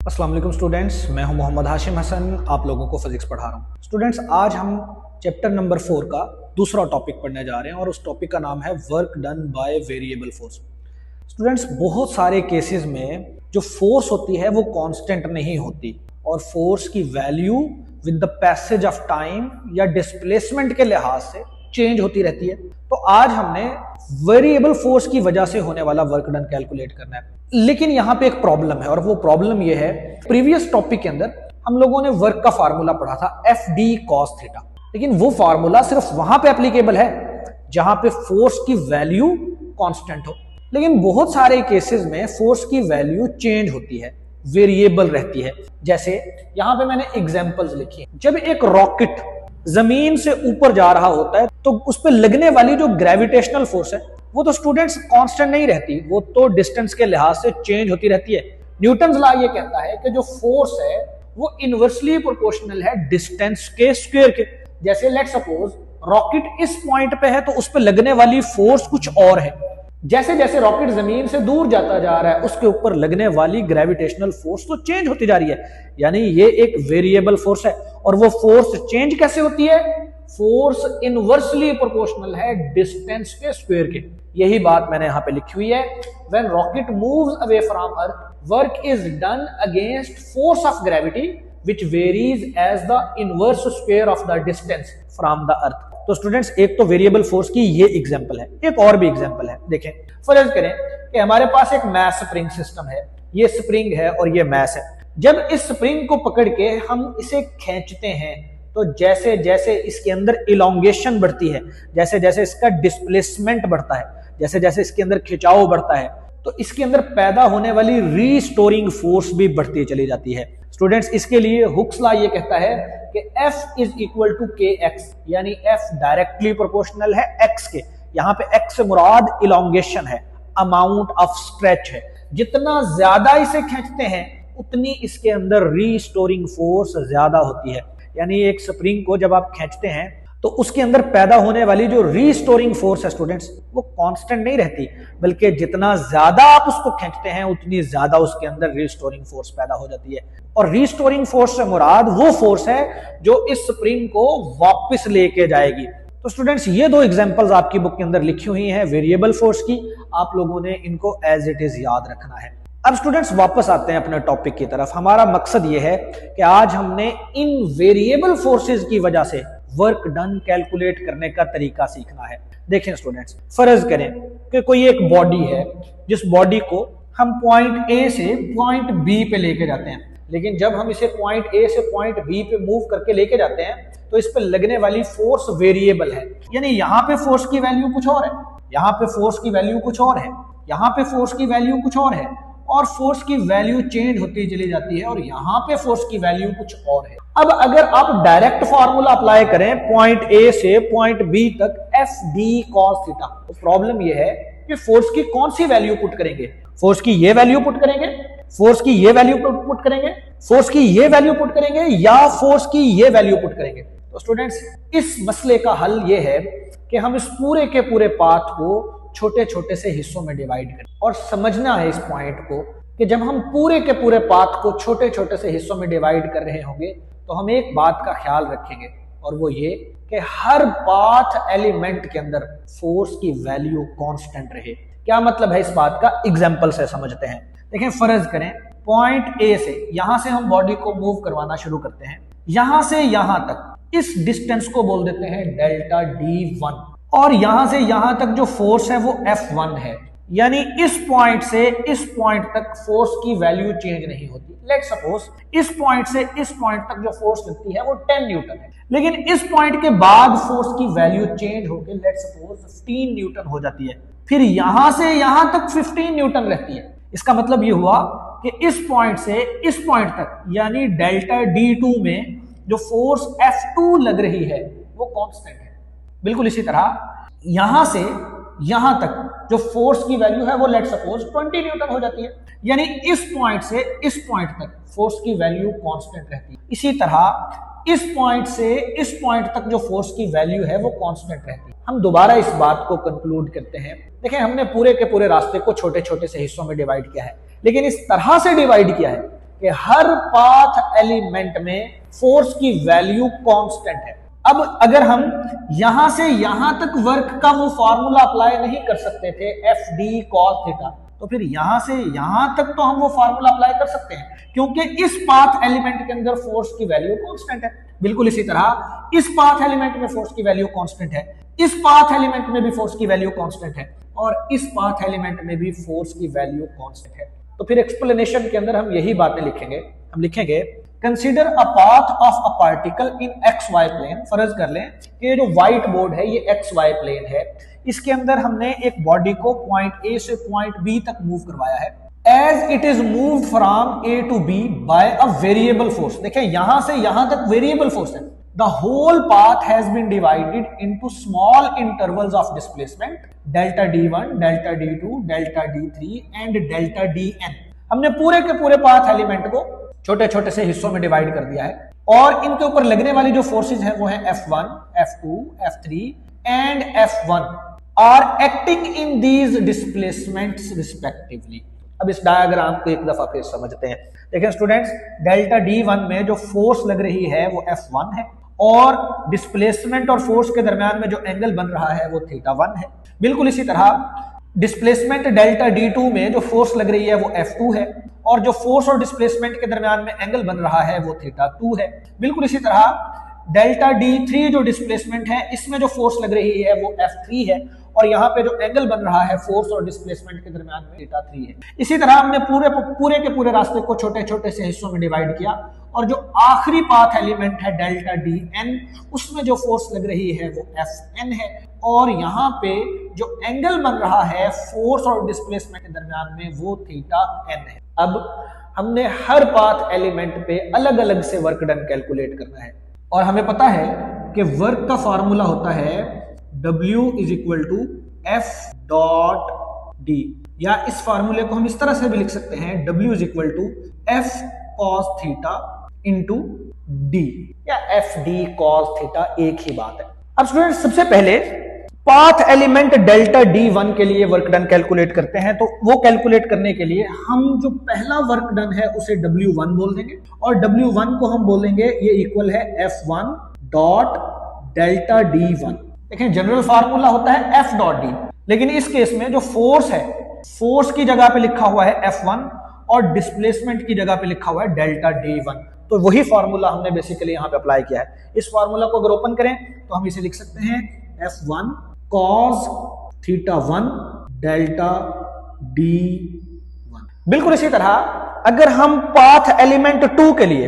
अस्सलाम वालेकुम स्टूडेंट्स, मैं हूं मोहम्मद हाशिम हसन, आप लोगों को फिजिक्स पढ़ा रहा हूं। स्टूडेंट्स, आज हम चैप्टर नंबर 4 का दूसरा टॉपिक पढ़ने जा रहे हैं और उस टॉपिक का नाम है work done by variable force. Students, बहुत सारे केसेस में जो फोर्स होती है वो कांस्टेंट नहीं होती और फोर्स की value with the passage of time या डिस्प्लेसमेंट के लिहाज से चेंज होती रहती है। तो आज हमने वेरिएबल फोर्स की वजह से होने वाला वर्क डन कैलकुलेट करना है। लेकिन यहां पे एक प्रॉब्लम है और वो प्रॉब्लम ये है, प्रीवियस टॉपिक के अंदर हम लोगों ने वर्क का फार्मूला पढ़ा था एफ डी कॉस थीटा, लेकिन वो फार्मूला सिर्फ वहां पे एप्लीकेबल है जहां पे फोर्स की वैल्यू कांस्टेंट हो। लेकिन बहुत सारे केसेस में फोर्स की वैल्यू चेंज होती है, वेरिएबल रहती है। जैसे यहां पे मैंने एग्जांपल्स लिखी है। जब एक रॉकेट जमीन से ऊपर जा रहा होता है तो उस पर लगने वाली जो ग्रेविटेशनल फोर्स है वो तो स्टूडेंट्स कांस्टेंट नहीं रहती, वो तो डिस्टेंस के लिहाज से चेंज होती रहती है। न्यूटन्स लॉ ये कहता है कि जो फोर्स है वो इनवर्सली प्रोपोर्शनल है डिस्टेंस के स्क्वायर के। जैसे लेट सपोज रॉकेट इस पॉइंट पे है तो उस पे लगने वाली फोर्स कुछ और है। जैसे जैसे रॉकेट जमीन से दूर जाता जा रहा है उसके ऊपर लगने वाली ग्रेविटेशनल फोर्स तो चेंज होती जा रही है, यानी ये एक वेरिएबल फोर्स है। और वो फोर्स चेंज कैसे होती है? फोर्स इनवर्सली प्रोपोर्शनल है डिस्टेंस के स्क्वायर के। यही बात मैंने यहां पे लिखी हुई है। When rocket moves away from earth, work is done against force of gravity which varies as the inverse square of the distance from the earth. तो स्टूडेंट्स, एक तो वेरिएबल फोर्स की ये एग्जांपल है, एक और भी एग्जांपल है। देखें, फर्ज करें कि हमारे पास एक मैस स्प्रिंग सिस्टम है, ये स्प्रिंग है और ये मैस है। जब इस स्प्रिंग को पकड़ के हम इसे खींचते हैं तो जैसे जैसे इसके अंदर इलोंगेशन बढ़ती है, जैसे जैसे इसका डिस्प्लेसमेंट बढ़ता है, जैसे जैसे इसके अंदर खिंचाव बढ़ता है, तो इसके अंदर पैदा होने वाली रीस्टोरिंग फोर्स भी बढ़ती चली जाती है। स्टूडेंट्स, इसके लिए हुक्स लॉ ये कहता है कि F इज इक्वल टू के एक्स, यानी F डायरेक्टली प्रोपोर्शनल है x के। यहां पे x से मुराद इलोंगेशन है, अमाउंट ऑफ स्ट्रेच है। जितना ज्यादा इसे खींचते हैं उतनी इसके अंदर रीस्टोरिंग फोर्स ज्यादा होती है। यानी एक स्प्रिंग को जब आप खींचते हैं तो उसके अंदर पैदा होने वाली जो रीस्टोरिंग फोर्स है स्टूडेंट्स, वो कांस्टेंट नहीं रहती, बल्कि जितना ज्यादा आप उसको खींचते हैं उतनी ज्यादा उसके अंदर रीस्टोरिंग फोर्स पैदा हो जाती है। और रीस्टोरिंग फोर्स से मुराद वो फोर्स है जो इस स्प्रिंग को वापस लेके जाएगी। तो स्टूडेंट्स, ये दो एग्जांपल्स आपकी बुक के अंदर लिखी हुई हैं वेरिएबल फोर्स की, आप लोगों ने इनको एज इट इज याद रखना है। अब स्टूडेंट्स, वापस आते हैं अपने टॉपिक की तरफ। हमारा मकसद ये है कि आज हमने इन वेरिएबल फोर्सेस की वजह से वर्क डन कैलकुलेट करने का तरीका सीखना है। देखें स्टूडेंट्स, फर्ज करें कि कोई एक बॉडी है जिस बॉडी को हम पॉइंट ए से पॉइंट बी पे लेके जाते हैं, लेकिन जब हम इसे पॉइंट ए से पॉइंट बी पे मूव करके लेके जाते हैं तो इस पे लगने वाली फोर्स वेरिएबल है। यानी यहां पे फोर्स की वैल्यू कुछ और है, यहां पे फोर्स की वैल्यू कुछ और है, यहां पे फोर्स की वैल्यू कुछ और है, और फोर्स की वैल्यू चेंज होती चली जाती है और यहां पे फोर्स की वैल्यू कुछ और है। अब अगर आप डायरेक्ट फार्मूला अप्लाई करें पॉइंट ए से पॉइंट बी तक एफ डी कॉस थीटा, तो प्रॉब्लम यह है कि फोर्स की कौन सी वैल्यू पुट करेंगे? फोर्स की ये वैल्यू पुट करेंगे, फोर्स की ये वैल्यू पुट करेंगे, फोर्स की ये वैल्यू पुट करेंगे, या फोर्स की ये वैल्यू पुट करेंगे? तो स्टूडेंट्स, इस मसले का हल ये है कि हम इस पूरे के पूरे पाथ को छोटे छोटे से हिस्सों में डिवाइड करें। और समझना है इस पॉइंट को कि जब हम पूरे के पूरे पाथ को छोटे छोटे से हिस्सों में डिवाइड कर रहे होंगे तो हम एक बात का ख्याल रखेंगे, और वो ये कि हर पाथ एलिमेंट के अंदर फोर्स की वैल्यू कांस्टेंट रहे। क्या मतलब है इस बात का? एग्जांपल से समझते हैं। देखें, फर्ज करें पॉइंट ए से, यहां से हम बॉडी को मूव करवाना शुरू करते हैं, यहां से यहां तक इस डिस्टेंस को बोल देते हैं डेल्टा D1, और यहां से यहां तक जो फोर्स है वो F1 है। यानी इस पॉइंट से इस पॉइंट तक फोर्स की वैल्यू चेंज नहीं होती। लेट सपोज इस पॉइंट से इस पॉइंट तक जो फोर्स लगती है वो 10 न्यूटन है, लेकिन इस पॉइंट के बाद फोर्स की वैल्यू चेंज होकर लेट सपोज 15 न्यूटन हो जाती है। फिर यहां से यहां तक 15 न्यूटन रहती है। इसका मतलब ये हुआ कि इस पॉइंट से इस पॉइंट तक यानी डेल्टा D2 में जो फोर्स F2 लग रही है वो कांस्टेंट है। बिल्कुल इसी तरह यहां से यहां तक जो फोर्स की वैल्यू है वो लेट सपोज 20 न्यूटन हो जाती है। यानी इस पॉइंट से इस पॉइंट तक फोर्स की वैल्यू कांस्टेंट रहती है। इसी तरह इस पॉइंट से इस पॉइंट तक जो फोर्स की वैल्यू है वो कांस्टेंट रहती है। हम दोबारा इस बात को कंक्लूड करते हैं। देखिए, हमने पूरे के पूरे रास्ते को छोटे छोटे से हिस्सों में डिवाइड किया है, लेकिन इस तरह से डिवाइड किया है कि हर पाथ एलिमेंट में फोर्स की वैल्यू कांस्टेंट है। अब अगर हम यहां से यहां तक वर्क का वो फॉर्मूला अप्लाई नहीं कर सकते थे एफ डी कॉस थीटा, तो फिर यहां से यहां तक तो हम वो फॉर्मूला अप्लाई कर सकते हैं, क्योंकि इस पाथ एलिमेंट के अंदर फोर्स की वैल्यू कांस्टेंट है। बिल्कुल इसी तरह इस पाथ एलिमेंट में फोर्स की वैल्यू कांस्टेंट है, इस पाथ एलिमेंट में भी फोर्स की वैल्यू कांस्टेंट है, और इस पाथ एलिमेंट में भी फोर्स की वैल्यू कांस्टेंट है। तो फिर एक्सप्लेनेशन के अंदर हम यही बातें लिखेंगे। हम लिखेंगे consider a path of a particle in x y plane. फर्ज कर लें कि ये जो व्हाइट बोर्ड है ये एक्स वाई प्लेन है, इसके अंदर हमने एक बॉडी को पॉइंट ए से पॉइंट बी तक मूव करवाया है। As it is move from A to B by a variable force. देखें यहां से यहां तक वेरिएबल फोर्स है। The whole path has been divided into small intervals of displacement delta d1, delta d2, delta d3 and delta dn। हमने पूरे के पूरे पाथ एलिमेंट को छोटे छोटे से हिस्सों में डिवाइड कर दिया है, और इनके ऊपर लगने वाली जो फोर्सेज है वो है F1, F2, F3 and F1 are acting in these displacements respectively. अब इस डायग्राम को एक दफा फिर समझते हैं। देखिए स्टूडेंट्स, डेल्टा D1 में जो फोर्स लग रही है वो F1 है, और डिस्प्लेसमेंट और फोर्स के दरमियान में जो एंगल बन रहा है वो θ1 है। बिल्कुल इसी तरह डिस्प्लेसमेंट डेल्टा D2 में जो फोर्स लग रही है वो F2 है, और जो फोर्स और डिस्प्लेसमेंट के दरमियान में एंगल बन रहा है वो θ2 है। बिल्कुल इसी तरह डेल्टा D3 जो डिस्प्लेसमेंट है इसमें जो फोर्स लग रही है वो F3 है, और यहाँ पे जो एंगल बन रहा है फोर्स और डिस्प्लेसमेंट के दरमियान में θ3 है। इसी तरह हमने पूरे के पूरे रास्ते को छोटे छोटे से हिस्सों में डिवाइड किया, और जो आखिरी पाथ एलिमेंट है डेल्टा dn उसमें जो फोर्स लग रही है वो Fn है, और यहाँ पे जो एंगल बन रहा है फोर्स और डिस्प्लेसमेंट के दरमियान में वो θn है। अब हमने हर पाथ एलिमेंट पे अलग अलग से वर्क डन कैलकुलेट करना है, और हमें पता है कि वर्क का फॉर्मूला होता है W is equal to F dot D, या इस फॉर्मूले को हम इस तरह से भी लिख सकते हैं W is equal to F cos theta into D, या F D cos थीटा एक ही बात है। अब स्टूडेंट सबसे पहले पाथ एलिमेंट डेल्टा D1 के लिए वर्क डन कैलकुलेट करते हैं। तो वो कैलकुलेट करने के लिए हम जो पहला वर्क डन है उसे W1 बोल देंगे, और W1 को हम बोलेंगे ये इक्वल है F1 डॉट डेल्टा D1। देखें जनरल फार्मूला होता है F डॉट D, लेकिन इस केस में जो फोर्स है, फोर्स की जगह पे लिखा हुआ है F1 और डिस्प्लेसमेंट की जगह पे लिखा हुआ है डेल्टा D1। तो वही फार्मूला हमने बेसिकली यहाँ पे अप्लाई किया है। इस फार्मूला को अगर ओपन करें तो हम इसे लिख सकते हैं F1 cos θ1 डेल्टा D1। बिल्कुल इसी तरह अगर हम पाथ एलिमेंट 2 के लिए,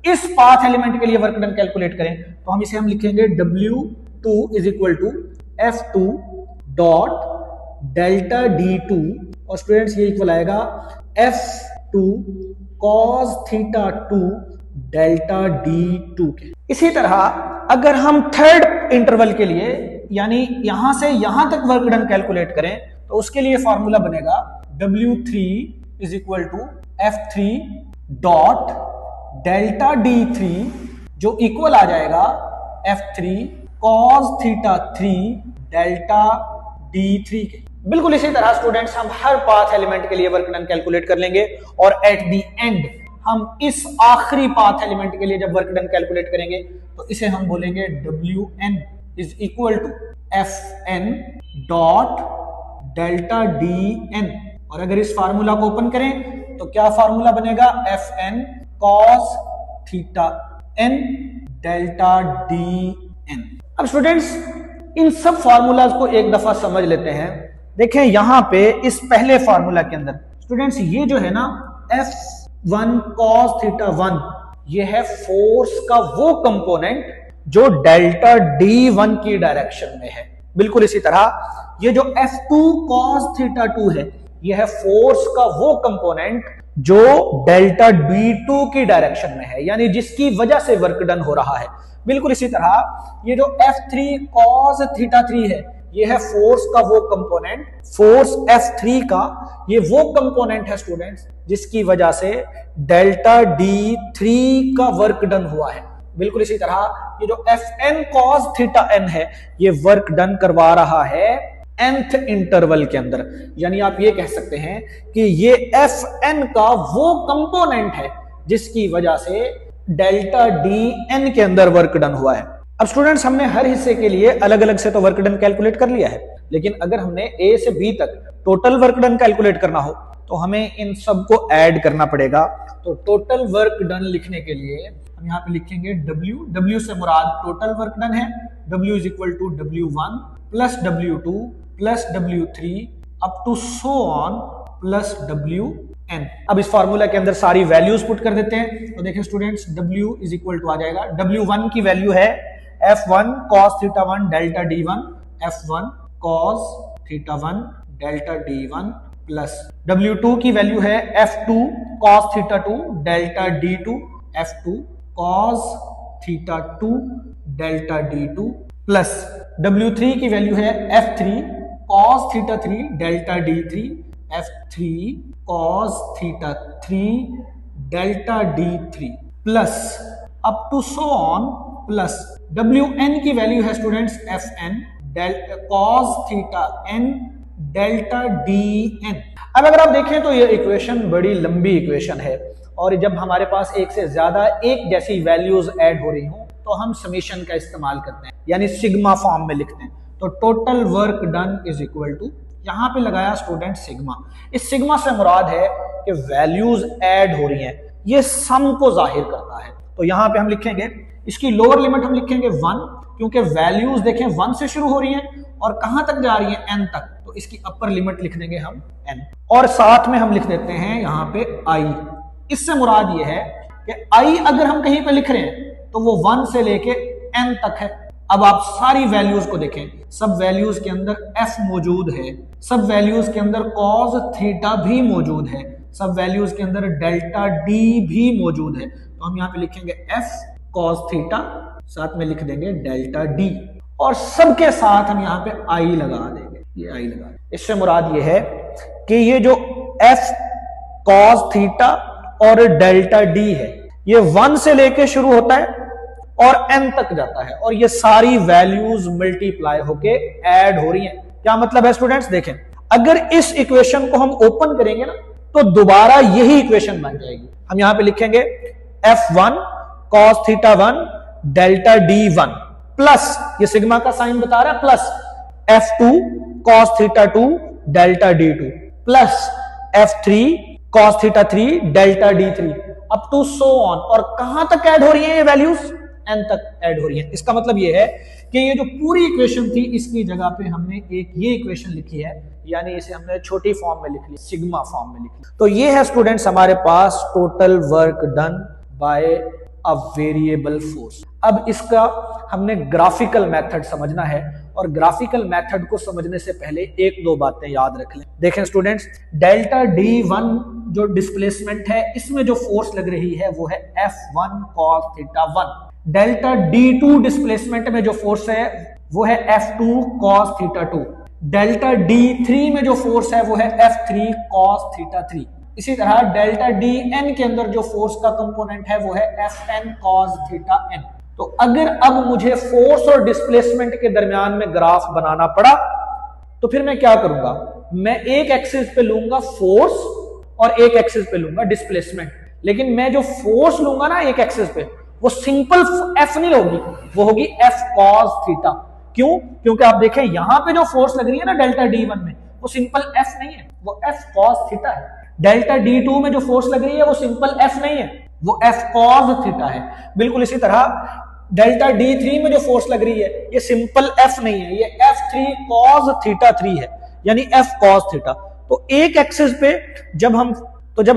इस पाथ एलिमेंट के लिए वर्क डन कैलकुलेट करें तो हम इसे लिखेंगे W2 is equal to F2 dot delta D2, और स्टूडेंट्स ये इक्वल आएगा F2 cos θ2 डेल्टा D2 के। इसी तरह अगर हम थर्ड इंटरवल के लिए यानी यहां से यहां तक वर्क डन कैलकुलेट करें तो उसके लिए फॉर्मूला बनेगा W3 is equal to F3 dot delta D3, जो इक्वल आ जाएगा F3 cos θ3 डेल्टा D3 के। बिल्कुल इसी तरह स्टूडेंट्स हम हर पाथ एलिमेंट के लिए वर्क डन कैलकुलेट कर लेंगे, और एट द एंड हम इस आखिरी पाथ एलिमेंट के लिए जब वर्क डन कैलकुलेट करेंगे तो इसे हम बोलेंगे Wn is equal to Fn dot delta Dn, और अगर इस फार्मूला को ओपन करें तो क्या फार्मूला बनेगा Fn cos θn delta Dn। अब स्टूडेंट्स इन सब फार्मूलाज को एक दफा समझ लेते हैं। देखें यहां पे इस पहले फार्मूला के अंदर स्टूडेंट्स ये जो है ना F1 cos θ1, ये है फोर्स का वो कंपोनेंट जो डेल्टा D1 की डायरेक्शन में है। बिल्कुल इसी तरह ये जो F2 cos θ2 है ये है फोर्स का वो कंपोनेंट जो डेल्टा D2 की डायरेक्शन में है, यानी जिसकी वजह से वर्क डन हो रहा है। बिल्कुल इसी तरह ये जो F3 cos θ3 है ये है फोर्स का वो कंपोनेंट, फोर्स F3 का ये वो कंपोनेंट है स्टूडेंट्स जिसकी वजह से डेल्टा D3 का वर्क डन हुआ है। बिल्कुल इसी तरह ये जो Fn cos θn है ये वर्क डन करवा रहा है nth इंटरवल के अंदर, यानी आप ये कह सकते हैं कि ये Fn का वो कंपोनेंट है जिसकी वजह से डेल्टा डी एन के अंदर वर्क डन हुआ है। अब स्टूडेंट्स हमने हर हिस्से के लिए अलग अलग से तो वर्क डन कैलकुलेट कर लिया है, लेकिन अगर हमने ए से बी तक टोटल वर्क डन कैलकुलेट करना हो तो हमें इन सबको ऐड करना पड़ेगा। तो टोटल वर्क डन लिखने के लिए हम यहाँ पे लिखेंगे W, W से मुराद टोटल वर्क डन है, W is equal to W1 plus W2 plus W3 up to so on plus WN। अब इस फार्मूला के अंदर सारी वैल्यूज पुट कर देते हैं। तो देखिए students, W is equal to आ जाएगा, W1 की वैल्यू है F1 cos theta 1 delta D1, F1 cos theta 1 delta D1 plus W2 की वैल्यू है F2 cos theta 2 delta D2, F2 cos theta 2 delta D2 plus W3 की value है F3 cos theta 3 delta D3, F3 cos theta 3 delta D3 plus up to so on plus Wn की value है students Fn cos theta n delta Dn। अब अगर आप देखें तो ये इक्वेशन बड़ी लंबी इक्वेशन है, और जब हमारे पास एक से ज्यादा एक जैसी वैल्यूज ऐड हो रही हो तो हम समेशन का इस्तेमाल करते हैं, यानी सिग्मा फॉर्म में लिखते हैं। तो total work done is equal to, यहां पे लगाया स्टूडेंट सिग्मा। इस सिग्मा से मुराद है कि वैल्यूज ऐड हो रही हैं, ये सम को जाहिर करता है। तो यहां पे हम लिखेंगे, इसकी लोअर लिमिट हम लिखेंगे 1, क्योंकि वैल्यूज देखें 1 से शुरू हो रही हैं और कहां तक जा रही है n तक, तो इसकी अपर लिमिट लिख देंगे हम n, और साथ में हम लिख देते हैं यहां पे i। इससे मुराद ये है कि i अगर हम कहीं पे लिख रहे हैं तो वो 1 से लेके n तक है। अब आप सारी वैल्यूज को देखें, सब वैल्यूज के अंदर f मौजूद है, सब वैल्यूज के अंदर cos थीटा भी मौजूद है, सब वैल्यूज के अंदर डेल्टा d भी मौजूद है। तो हम यहां पे लिखेंगे f cos थीटा, साथ में लिख देंगे डेल्टा d, और सबके साथ हम यहां पे i लगा देंगे, ये i लगा देंगे। इससे मुराद ये है कि ये जो f cos थीटा और डेल्टा d है, ये 1 से लेके शुरू होता है और n तक जाता है, और ये सारी वैल्यूज मल्टीप्लाई होके ऐड हो रही हैं। क्या मतलब है स्टूडेंट्स, देखें अगर इस इक्वेशन को हम ओपन करेंगे ना तो दोबारा यही इक्वेशन बन जाएगी। हम यहां पे लिखेंगे F1 cos theta 1 delta D1 plus, ये सिग्मा का साइन बता रहा है, plus F2 cos theta 2 delta D2 plus F3 cos theta 3 delta D3 up to so on. और कहां तक ऐड हो रही है ये वैल्यूज, n तक ऐड हो रही है। इसका मतलब ये है कि ये जो पूरी इक्वेशन थी इसकी जगह पे हमने एक ये इक्वेशन लिखी है, यानी इसे हमने छोटी फॉर्म में लिख ली, सिग्मा फॉर्म में लिख ली। तो ये है स्टूडेंट्स हमारे पास total work done by a variable force. अब इसका हमने ग्राफिकल मेथड समझना है, और ग्राफिकल मेथड को समझने से पहले एक दो बातें याद रख लें। देखें स्टूडेंट्स, डेल्टा D1 जो डिस्प्लेसमेंट है, इसमें जो फोर्स लग रही है वो है F1 cos theta 1। Delta D2 displacement में जो फोर्स है वो है F2 cos theta 2। Delta D3 में जो फोर्स है वो है F3 cos थीटा 3। इसी तरह डेल्टा Dn के अंदर जो फोर्स का कंपोनेंट है वो है Fn cos थीटा n। तो अगर अब मुझे फोर्स और डिस्प्लेसमेंट के दरमियान में ग्राफ बनाना पड़ा तो फिर मैं क्या करूंगा, मैं एक एक्सिस पे लूंगा फोर्स और एक एक्सिस पे लूंगा डिस्प्लेसमेंट। लेकिन मैं जो फोर्स लूंगा ना एक एक्सिस पे, वो सिंपल F नहीं होगी, वो होगी F cos थीटा। क्यों? क्योंकि आप देखें यहां पे जो फोर्स लग रही है ना डेल्टा D1 में, वो सिंपल F नहीं है, वो F cos थीटा है। डेल्टा D2 में जो फोर्स लग रही है वो सिंपल F नहीं है, वो F cos थीटा है। बिल्कुल इसी तरह डेल्टा D3 में जो फोर्स लग रही है ये सिंपल F नहीं है, ये F3 cos थीटा 3 है, यानी F cos थीटा। तो एक एक्सिस पे जब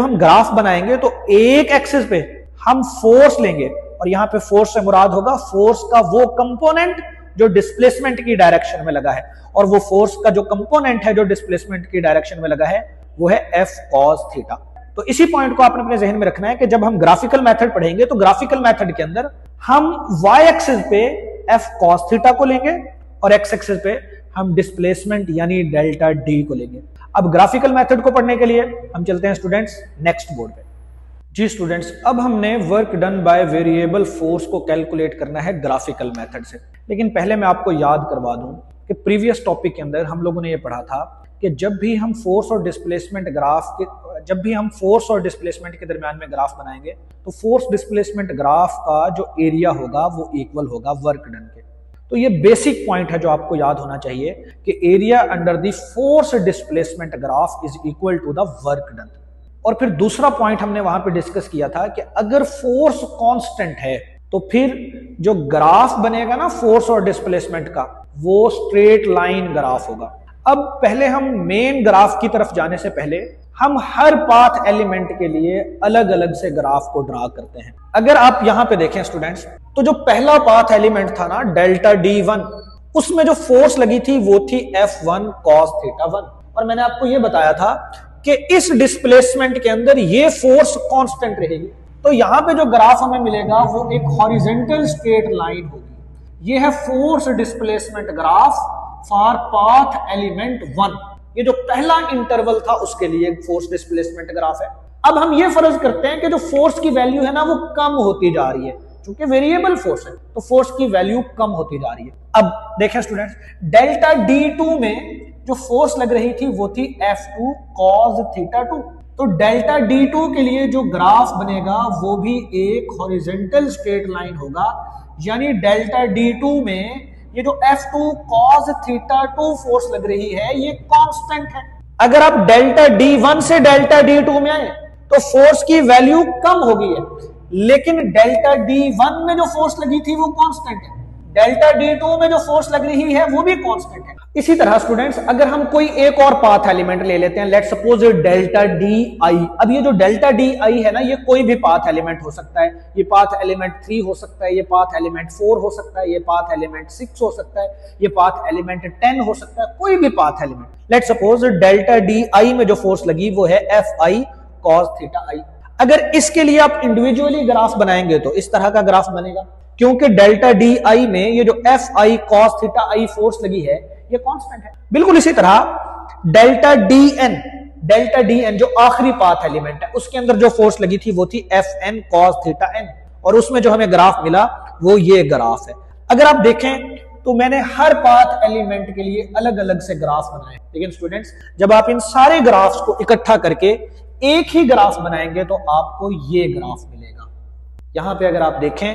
हम ग्राफ बनाएंगे तो एक एक्सिस पे हम फोर्स लेंगे, और यहां पे फोर्स से मुराद होगा फोर्स का वो कंपोनेंट जो डिस्प्लेसमेंट की डायरेक्शन में लगा है, और वो फोर्स का जो कंपोनेंट है जो डिस्प्लेसमेंट की डायरेक्शन में लगा है वो है F cos थीटा। तो इसी पॉइंट को आपने अपने जहन में रखना है कि जब हम ग्राफिकल मेथड पढ़ेंगे तो ग्राफिकल मेथड के अंदर हम y एक्सिस पे F cos थीटा को लेंगे और x एक्सिस पे हम डिस्प्लेसमेंट यानी डेल्टा D को लेंगे। अब ग्राफिकल मेथड को पढ़ने के लिए हम चलते हैं स्टूडेंट्स नेक्स्ट बोर्ड पे। जी स्टूडेंट्स, अब हमने work done by variable force को कैलकुलेट करना है ग्राफिकल मेथड से। लेकिन पहले मैं आपको याद करवा दूं कि प्रीवियस टॉपिक के अंदर हम लोगों ने ये पढ़ा था कि जब भी हम फोर्स और डिस्प्लेसमेंट ग्राफ के जब भी हम फोर्स और डिस्प्लेसमेंट के दरमियान में ग्राफ बनाएंगे तो फोर्स डिस्प्लेसमेंट ग्राफ का जो एरिया होगा वो इक्वल होगा वर्क डन के। तो ये बेसिक पॉइंट है जो आपको याद होना चाहिए कि area under the force displacement graph is equal to the work done. और फिर दूसरा पॉइंट हमने वहां पे डिस्कस किया था कि अगर फोर्स कांस्टेंट है तो फिर जो ग्राफ बनेगा ना फोर्स और डिस्प्लेसमेंट का वो स्ट्रेट लाइन ग्राफ होगा। अब पहले हम मेन ग्राफ की तरफ जाने से पहले हम हर पाथ एलिमेंट के लिए अलग अलग से ग्राफ को ड्रा करते हैं। अगर आप यहां पे देखें स्टूडेंट्स, तो जो पहला पाथ एलिमेंट था ना डेल्टा D1, उसमें जो फोर्स लगी थी वो थी F1 cos θ1। और मैंने आपको ये बताया था कि इस डिस्प्लेसमेंट के अंदर ये फोर्स कांस्टेंट रहेगी। तो यहां पे जो ग्राफ हमें मिलेगा वो एक हॉरिजॉन्टल स्ट्रेट लाइन होगी। ये है force displacement graph for path element 1। ये जो पहला इंटरवल था उसके लिए फोर्स डिस्प्लेसमेंट ग्राफ है। अब हम ये फर्ज करते हैं कि जो फोर्स की वैल्यू है ना वो कम होती जा रही है, क्योंकि वेरिएबल फोर्स है तो फोर्स की वैल्यू कम होती जा रही है। अब देखें स्टूडेंट्स, डेल्टा D2 में जो फोर्स लग रही थी वो थी F2 cos θ2। तो डेल्टा D2 के लिए जो ग्राफ बनेगा वो भी एक हॉरिजॉन्टल स्ट्रेट लाइन होगा, यानी डेल्टा D2 में ये जो F2 cos θ2 फोर्स लग रही है ये कांस्टेंट है। अगर आप डेल्टा D1 से डेल्टा D2 में आए तो फोर्स की वैल्यू कम हो गई है, लेकिन डेल्टा D1 में जो फोर्स लगी थी वो कांस्टेंट है, डेल्टा D2 में जो फोर्स लग रही है वो भी कांस्टेंट है। इसी तरह स्टूडेंट्स, अगर हम कोई एक और पाथ एलिमेंट ले लेते हैं, लेट्स सपोज डेल्टा DI। अब ये जो डेल्टा DI है ना, ये कोई भी पाथ एलिमेंट हो सकता है। ये पाथ एलिमेंट 3 हो सकता है, ये पाथ एलिमेंट 4 हो सकता है, ये पाथ एलिमेंट 6 हो सकता है, ये पाथ एलिमेंट 10 हो सकता है, कोई भी path element. Let's suppose delta DI में जो फोर्स लगी वो है Fi cos θi। अगर इसके लिए आप इंडिविजुअली ग्राफ बनाएंगे तो इस तरह का ग्राफ बनेगा, क्योंकि डेल्टा DI में ये जो Fi cos θi फोर्स लगी है ये कांस्टेंट है। बिल्कुल इसी तरह डेल्टा DN जो आखिरी पाथ एलिमेंट है उसके अंदर जो फोर्स लगी थी वो थी Fn cos θn, और उसमें जो हमें ग्राफ मिला वो ये ग्राफ है। अगर आप देखें तो मैंने हर पाथ एलिमेंट के लिए अलग अलग से ग्राफ बनाए, लेकिन स्टूडेंट्स जब आप इन सारे ग्राफ्स को इकट्ठा करके एक ही ग्राफ बनाएंगे तो आपको ये ग्राफ मिलेगा। यहां पे अगर आप देखें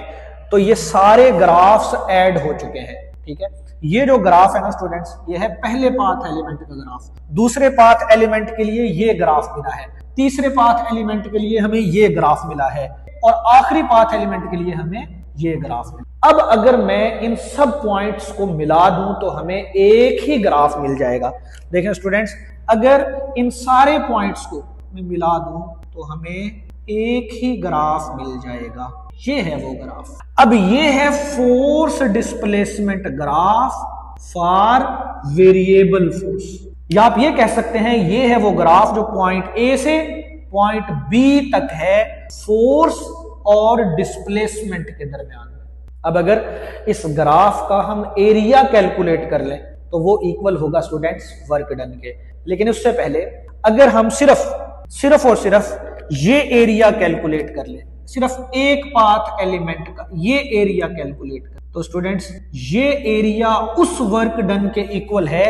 तो ये सारे ग्राफ्स ऐड हो चुके हैं, ठीक है। ये जो ग्राफ है ना स्टूडेंट्स, ये है पहले पाथ एलिमेंट का ग्राफ, दूसरे पाथ एलिमेंट के लिए ये ग्राफ मिला है, तीसरे पाथ एलिमेंट के लिए हमें ये ग्राफ मिला है, और आखिरी पाथ एलिमेंट के लिए हमें ये ग्राफ मिला। अब अगर मैं इन सब पॉइंट्स को मिला दूं तो हमें एक ही ग्राफ मिल जाएगा। देखें स्टूडेंट्स, अगर इन सारे पॉइंट्स को मैं मिला दूं तो हमें एक ही ग्राफ मिल जाएगा। ये है वो ग्राफ। अब ये है force displacement graph for variable force, या आप ये कह सकते हैं ये है वो ग्राफ जो पॉइंट ए से पॉइंट बी तक है फोर्स और डिस्प्लेसमेंट के दरमियान में। अब अगर इस ग्राफ का हम एरिया कैलकुलेट कर लें तो वो इक्वल होगा स्टूडेंट्स वर्क डन के। लेकिन उससे पहले अगर हम सिर्फ और सिर्फ ये एरिया कैलकुलेट कर लें, सिर्फ एक पाथ एलिमेंट का ये एरिया कैलकुलेट कर, तो स्टूडेंट्स ये एरिया उस वर्क डन के इक्वल है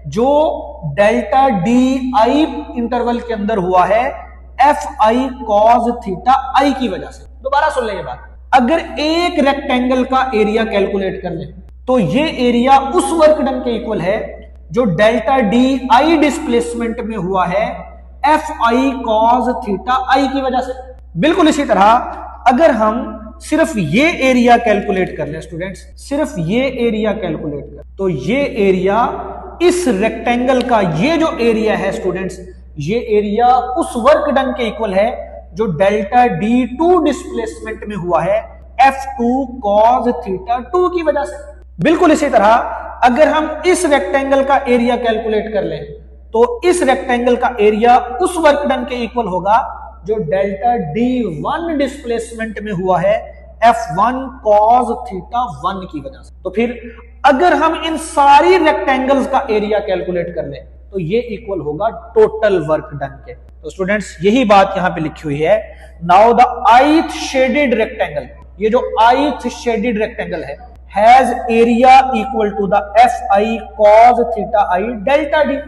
जो डेल्टा DI इंटरवल के अंदर हुआ है Fi cos θi की वजह से। दोबारा सुन लेंगे बात, अगर एक रेक्टेंगल का एरिया कैलकुलेट कर ले तो ये एरिया उस वर्क डन के इक्वल है जो डेल्टा DI डिस्प्लेसमेंट में हुआ है Fi cos θi की वजह से। बिल्कुल इसी तरह अगर हम सिर्फ ये एरिया कैलकुलेट कर लें स्टूडेंट्स, सिर्फ ये एरिया कैलकुलेट कर, तो ये एरिया इस रेक्टेंगल का ये जो एरिया है स्टूडेंट्स, ये एरिया उस वर्क डन के इक्वल है जो डेल्टा D2 डिस्प्लेसमेंट में हुआ है F2 cos θ2 की वजह से। बिल्कुल इसी तरह अगर हम इस रेक्टेंगल का एरिया कैलकुलेट कर लें तो इस रेक्टेंगल का एरिया उस वर्क डन के इक्वल होगा जो डेल्टा D1 डिस्प्लेसमेंट में हुआ है F1 cos θ1 की वजह से। तो फिर अगर हम इन सारी रेक्टेंगल्स का एरिया कैलकुलेट कर लें तो ये इक्वल होगा टोटल वर्क डन के। तो स्टूडेंट्स यही बात यहां पे लिखी हुई है। Now the ith shaded rectangle, ये जो ith शेडेड रेक्टेंगल है has area equal to the Fi cos θi delta D।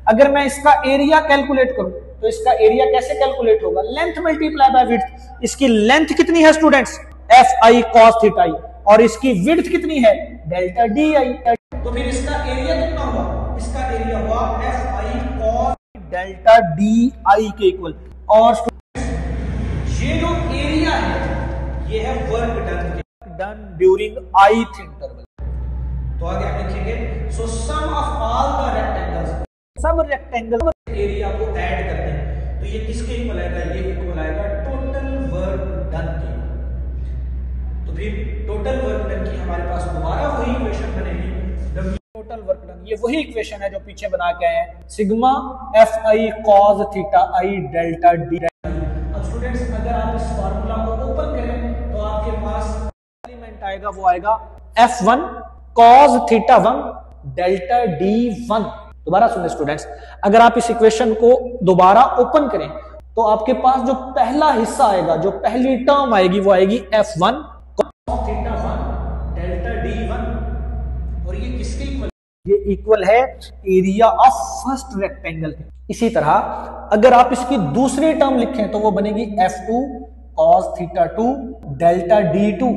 अगर मैं इसका एरिया कैलकुलेट करूं तो इसका एरिया कैसे कैलकुलेट होगा, लेंथ मल्टीप्लाई बाय विड्थ। इसकी लेंथ कितनी है students, F I cos theta I, और इसकी विड्थ कितनी है, डेल्टा डी आई। तो फिर इसका एरिया कितना हुआ, इसका एरिया हुआ F I cos delta D आई के इक्वल। और ये जो एरिया है ये है work done during ith interval. तो आगे हम लिखेंगे सो सम ऑफ ऑल द रेक्टेंगल्स, सब रेक्टेंगल एरिया को ऐड करते हैं तो ये किसके इक्वल आएगा, ये इक्वल आएगा टोटल वर्क डन के। तो फिर टोटल वर्क डन की हमारे पास दोबारा वही इक्वेशन बनेगी, टोटल वर्क डन, ये वही इक्वेशन है जो पीछे बना के आए हैं, sigma F I cos theta i delta D. अब स्टूडेंट्स अगर आप इस फार्मूला को ओपन करें तो आपके पास एलिमेंट आएगा, वो आएगा F1 cos theta 1 delta D1। दोबारा सुनिए स्टूडेंट्स, अगर आप इस इक्वेशन को दोबारा ओपन करें तो आपके पास जो पहला हिस्सा आएगा, जो पहली टर्म आएगी वो आएगी F1 cos theta 1 delta D1। और ये किसके इक्वल, ये इक्वल है एरिया ऑफ फर्स्ट रेक्टेंगल के। इसी तरह अगर आप इसकी दूसरी टर्म लिखें तो वो बनेगी F2 cos theta 2 delta D2।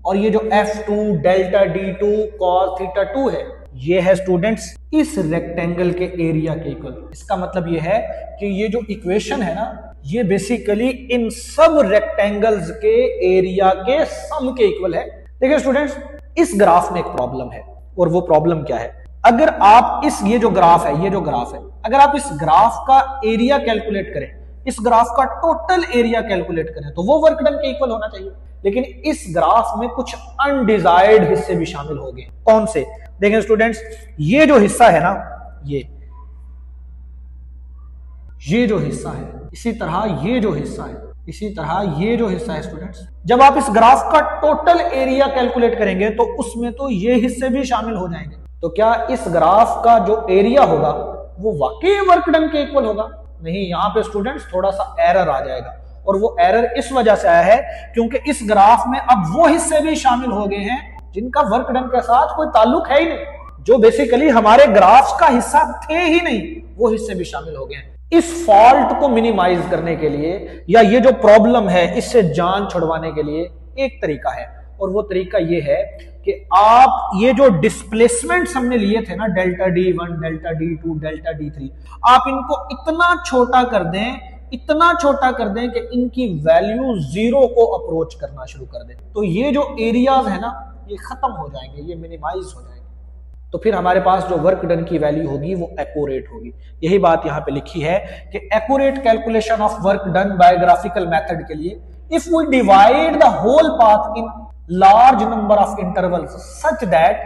और ये जो F2 delta D2 cos theta 2 है, ये है स्टूडेंट्स इस रेक्टेंगल के एरिया के इक्वल। इसका मतलब ये है कि ये जो इक्वेशन है ना, ये बेसिकली इन सब रेक्टेंगल्स के एरिया के सम के इक्वल है। देखिए स्टूडेंट्स, इस ग्राफ में एक प्रॉब्लम है, और वो प्रॉब्लम क्या है, अगर आप इस ये जो ग्राफ है, ये जो ग्राफ है, अगर आप इस ग्राफ का एरिया कैलकुलेट करें, इस ग्राफ का टोटल एरिया कैलकुलेट करें तो वो वर्क डन के इक्वल होना चाहिए। लेकिन इस ग्राफ में कुछ अनडिजायर्ड हिस्से भी शामिल हो गए। कौन से, देखें स्टूडेंट्स, ये जो हिस्सा है ना, ये जो हिस्सा है, इसी तरह ये जो हिस्सा है, इसी तरह ये जो हिस्सा है स्टूडेंट्स, जब आप इस ग्राफ का टोटल एरिया कैलकुलेट करेंगे तो उसमें तो ये हिस्से भी शामिल हो जाएंगे। तो क्या इस ग्राफ का जो एरिया होगा वो वाकई वर्क डन के इक्वल होगा? नहीं, यहां पे स्टूडेंट्स थोड़ा सा एरर आ जाएगा, और वो एरर इस वजह से आया है क्योंकि इस ग्राफ में अब वो हिस्से भी शामिल हो गए हैं जिनका वर्क डन के साथ कोई ताल्लुक है ही नहीं, जो बेसिकली हमारे ग्राफ का हिस्सा थे ही नहीं, वो हिस्से भी शामिल हो गए हैं। इस फॉल्ट को मिनिमाइज करने के लिए, या ये जो प्रॉब्लम है इससे जान छुड़वाने के लिए एक तरीका है, और वो तरीका ये है कि आप ये जो डिस्प्लेसमेंट्स हमने लिए थे ना, delta D1 delta D2 delta D3, आप इनको इतना छोटा कर दें, इतना छोटा कर दें कि इनकी वैल्यू 0 को अप्रोच करना शुरू कर दें। तो ये जो एरियाज है ना, ये खत्म हो जाएंगे, ये मिनिमाइज हो जाएंगे। तो फिर हमारे पास जो वर्क डन की वैल्यू होगी वो एक्यूरेट होगी। यही बात यहां पे लिखी है कि accurate calculation of work done by graphical method के लिए, if we divide the whole path in large number of intervals such that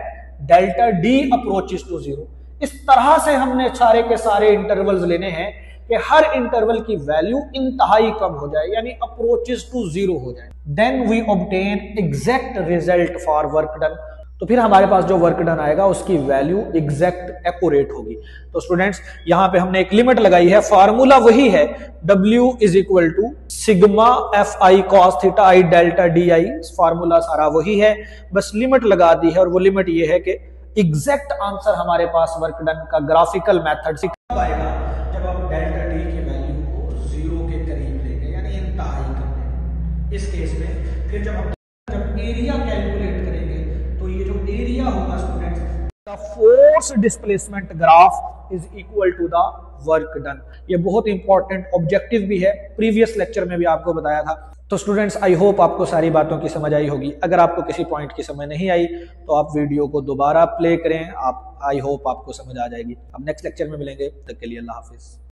delta D approaches to 0, इस तरह से हमने सारे के सारे इंटरवल्स लेने हैं कि हर इंटरवल की वैल्यू इंतहाई कम हो जाए, यानी अप्रोचेस टू 0 हो जाए। Then we obtain exact result for work done. तो फिर हमारे पास जो वर्क डन आएगा उसकी वैल्यू एग्जैक्ट एक्यूरेट होगी। तो स्टूडेंट्स, यहां पे हमने एक लिमिट लगाई है, फार्मूला वही है, W is equal to sigma F I cos theta i delta D i. Formula सारा वही है, बस लिमिट लगा दी है, और वो लिमिट ये है कि एग्जैक्ट आंसर हमारे पास वर्क डन का ग्राफिकल मेथड से कब आएगा, जब आप डेल्टा डी की वैल्यू को 0 के करीब लेंगे, यानी इंतहाई कर देंगे। इस केस में फिर जब एरिया कैलकुलेट करेंगे तो ये जो एरिया होगा students, the force displacement graph is equal to the work done. ये बहुत इंपॉर्टेंट ऑब्जेक्टिव भी है, प्रीवियस लेक्चर में भी आपको बताया था। तो स्टूडेंट्स, आई होप आपको सारी बातों की समझ आई होगी। अगर आपको किसी पॉइंट की समझ नहीं आई तो आप वीडियो को दोबारा प्ले करें, आप आई होप आपको समझ आ जाएगी। अब नेक्स्ट लेक्चर में मिलेंगे, तब तक के लिए अल्लाह हाफिज।